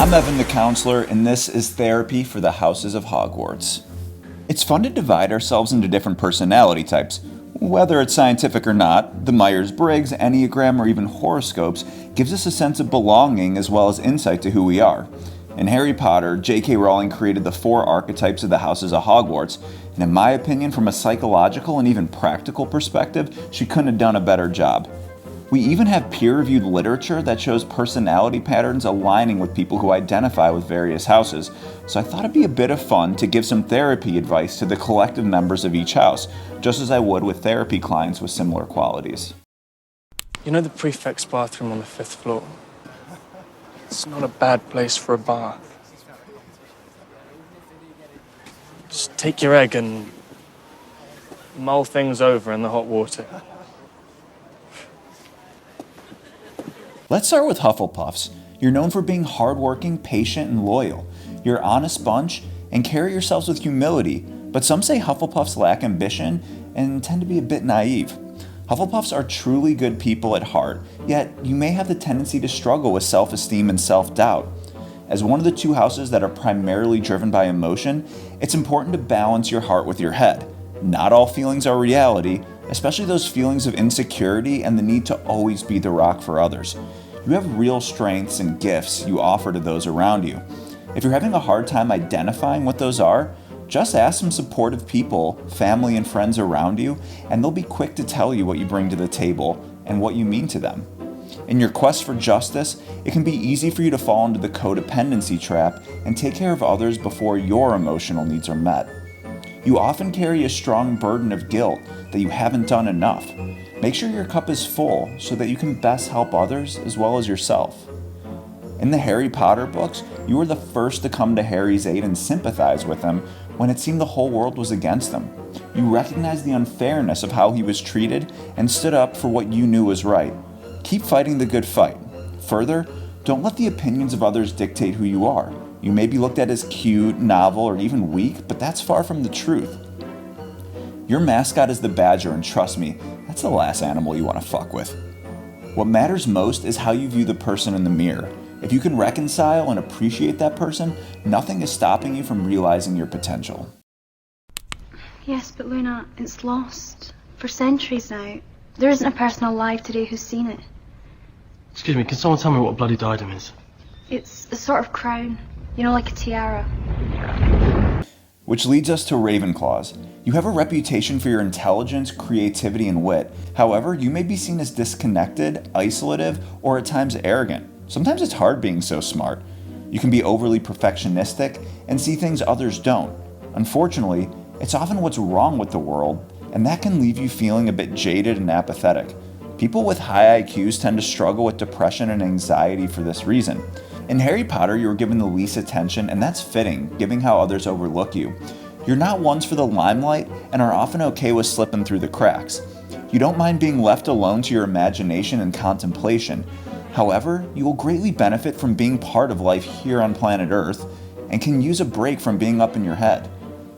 I'm Evan the Counselor, and this is Therapy for the Houses of Hogwarts. It's fun to divide ourselves into different personality types. Whether it's scientific or not, the Myers-Briggs, Enneagram, or even horoscopes gives us a sense of belonging as well as insight to who we are. In Harry Potter, J.K. Rowling created the 4 archetypes of the Houses of Hogwarts, and in my opinion, from a psychological and even practical perspective, she couldn't have done a better job. We even have peer-reviewed literature that shows personality patterns aligning with people who identify with various houses, so I thought it'd be a bit of fun to give some therapy advice to the collective members of each house, just as I would with therapy clients with similar qualities. You know the prefect's bathroom on the 5th floor? It's not a bad place for a bath. Just take your egg and mull things over in the hot water. Let's start with Hufflepuffs. You're known for being hardworking, patient, and loyal. You're an honest bunch and carry yourselves with humility, but some say Hufflepuffs lack ambition and tend to be a bit naive. Hufflepuffs are truly good people at heart, yet you may have the tendency to struggle with self-esteem and self-doubt. As one of the 2 houses that are primarily driven by emotion, it's important to balance your heart with your head. Not all feelings are reality, especially those feelings of insecurity and the need to always be the rock for others. You have real strengths and gifts you offer to those around you. If you're having a hard time identifying what those are, just ask some supportive people, family and friends around you, and they'll be quick to tell you what you bring to the table and what you mean to them. In your quest for justice, it can be easy for you to fall into the codependency trap and take care of others before your emotional needs are met. You often carry a strong burden of guilt that you haven't done enough. Make sure your cup is full so that you can best help others as well as yourself. In the Harry Potter books, you were the first to come to Harry's aid and sympathize with him when it seemed the whole world was against him. You recognized the unfairness of how he was treated and stood up for what you knew was right. Keep fighting the good fight. Further, don't let the opinions of others dictate who you are. You may be looked at as cute, novel, or even weak, but that's far from the truth. Your mascot is the badger, and trust me, that's the last animal you want to fuck with. What matters most is how you view the person in the mirror. If you can reconcile and appreciate that person, nothing is stopping you from realizing your potential. Yes, but Luna, it's lost. For centuries now. There isn't a person alive today who's seen it. Excuse me, can someone tell me what a bloody diadem is? It's a sort of crown. You know, like a tiara. Which leads us to Ravenclaws. You have a reputation for your intelligence, creativity, and wit. However, you may be seen as disconnected, isolative, or at times arrogant. Sometimes it's hard being so smart. You can be overly perfectionistic and see things others don't. Unfortunately, it's often what's wrong with the world, and that can leave you feeling a bit jaded and apathetic. People with high IQs tend to struggle with depression and anxiety for this reason. In Harry Potter, you were given the least attention, and that's fitting, given how others overlook you. You're not ones for the limelight and are often okay with slipping through the cracks. You don't mind being left alone to your imagination and contemplation. However, you will greatly benefit from being part of life here on planet Earth and can use a break from being up in your head.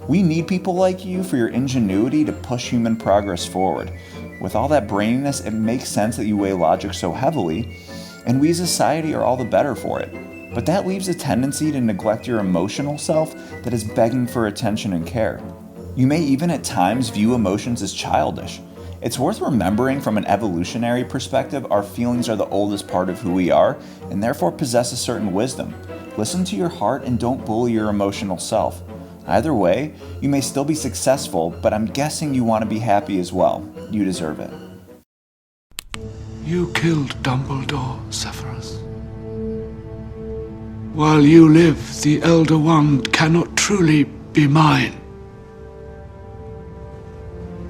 We need people like you for your ingenuity to push human progress forward. With all that braininess, it makes sense that you weigh logic so heavily, and we as a society are all the better for it. But that leaves a tendency to neglect your emotional self that is begging for attention and care. You may even at times view emotions as childish. It's worth remembering from an evolutionary perspective, our feelings are the oldest part of who we are and therefore possess a certain wisdom. Listen to your heart and don't bully your emotional self. Either way, you may still be successful, but I'm guessing you want to be happy as well. You deserve it. You killed Dumbledore, Severus. While you live, the Elder Wand cannot truly be mine.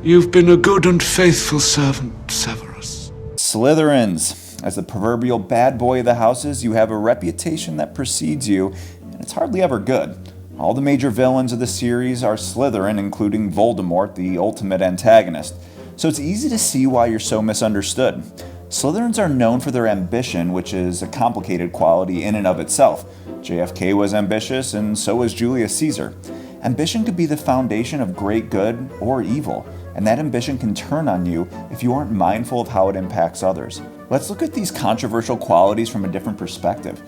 You've been a good and faithful servant, Severus. Slytherins. As the proverbial bad boy of the houses, you have a reputation that precedes you, and it's hardly ever good. All the major villains of the series are Slytherin, including Voldemort, the ultimate antagonist. So it's easy to see why you're so misunderstood. Slytherins are known for their ambition, which is a complicated quality in and of itself. JFK was ambitious, and so was Julius Caesar. Ambition could be the foundation of great good or evil, and that ambition can turn on you if you aren't mindful of how it impacts others. Let's look at these controversial qualities from a different perspective.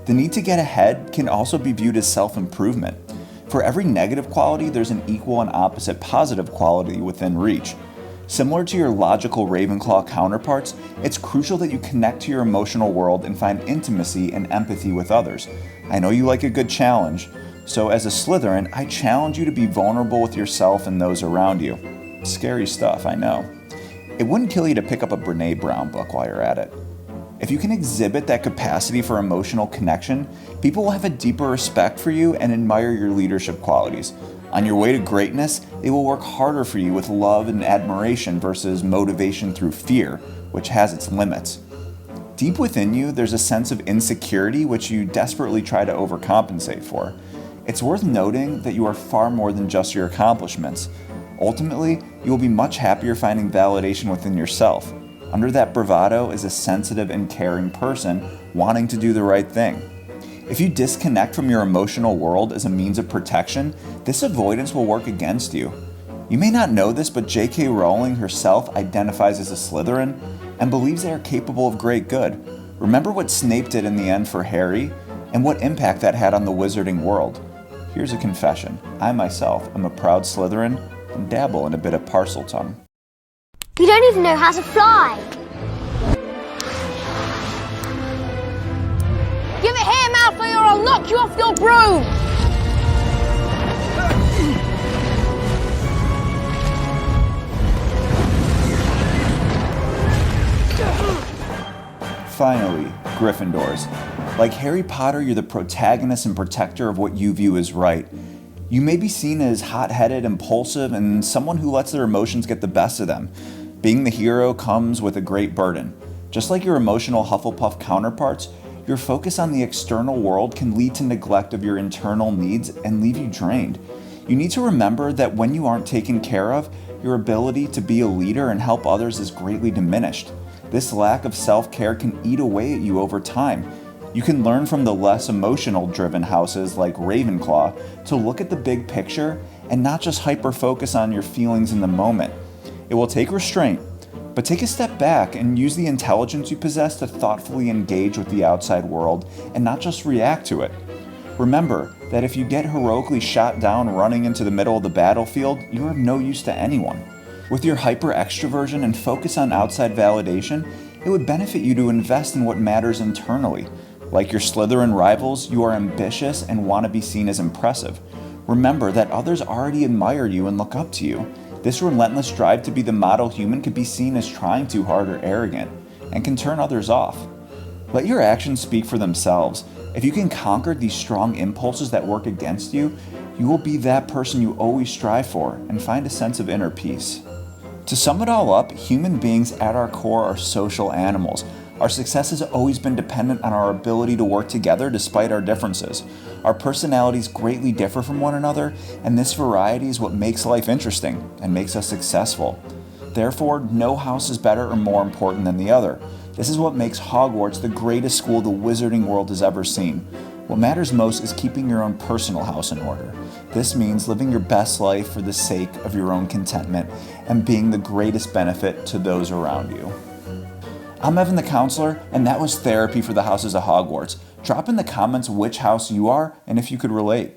The need to get ahead can also be viewed as self-improvement. For every negative quality, there's an equal and opposite positive quality within reach. Similar to your logical Ravenclaw counterparts, it's crucial that you connect to your emotional world and find intimacy and empathy with others. I know you like a good challenge, so as a Slytherin, I challenge you to be vulnerable with yourself and those around you. Scary stuff, I know. It wouldn't kill you to pick up a Brené Brown book while you're at it. If you can exhibit that capacity for emotional connection, people will have a deeper respect for you and admire your leadership qualities. On your way to greatness, they will work harder for you with love and admiration versus motivation through fear, which has its limits. Deep within you, there's a sense of insecurity which you desperately try to overcompensate for. It's worth noting that you are far more than just your accomplishments. Ultimately, you will be much happier finding validation within yourself. Under that bravado is a sensitive and caring person wanting to do the right thing. If you disconnect from your emotional world as a means of protection, this avoidance will work against you. You may not know this, but J.K. Rowling herself identifies as a Slytherin and believes they are capable of great good. Remember what Snape did in the end for Harry, and what impact that had on the wizarding world. Here's a confession. I myself am a proud Slytherin and dabble in a bit of Parseltongue. You don't even know how to fly! Give it here, Malfoy, or I'll knock you off your broom! Finally, Gryffindors. Like Harry Potter, you're the protagonist and protector of what you view as right. You may be seen as hot-headed, impulsive, and someone who lets their emotions get the best of them. Being the hero comes with a great burden. Just like your emotional Hufflepuff counterparts, your focus on the external world can lead to neglect of your internal needs and leave you drained. You need to remember that when you aren't taken care of, your ability to be a leader and help others is greatly diminished. This lack of self-care can eat away at you over time. You can learn from the less emotional-driven houses like Ravenclaw to look at the big picture and not just hyper-focus on your feelings in the moment. It will take restraint, but take a step back and use the intelligence you possess to thoughtfully engage with the outside world and not just react to it. Remember that if you get heroically shot down running into the middle of the battlefield, you are of no use to anyone. With your hyper-extroversion and focus on outside validation, it would benefit you to invest in what matters internally. Like your Slytherin rivals, you are ambitious and want to be seen as impressive. Remember that others already admire you and look up to you. This relentless drive to be the model human could be seen as trying too hard or arrogant, and can turn others off. Let your actions speak for themselves. If you can conquer these strong impulses that work against you, you will be that person you always strive for and find a sense of inner peace. To sum it all up, human beings at our core are social animals. Our success has always been dependent on our ability to work together despite our differences. Our personalities greatly differ from one another, and this variety is what makes life interesting and makes us successful. Therefore, no house is better or more important than the other. This is what makes Hogwarts the greatest school the wizarding world has ever seen. What matters most is keeping your own personal house in order. This means living your best life for the sake of your own contentment and being the greatest benefit to those around you. I'm Evan the Counselor, and that was Therapy for the Houses of Hogwarts. Drop in the comments which house you are and if you could relate.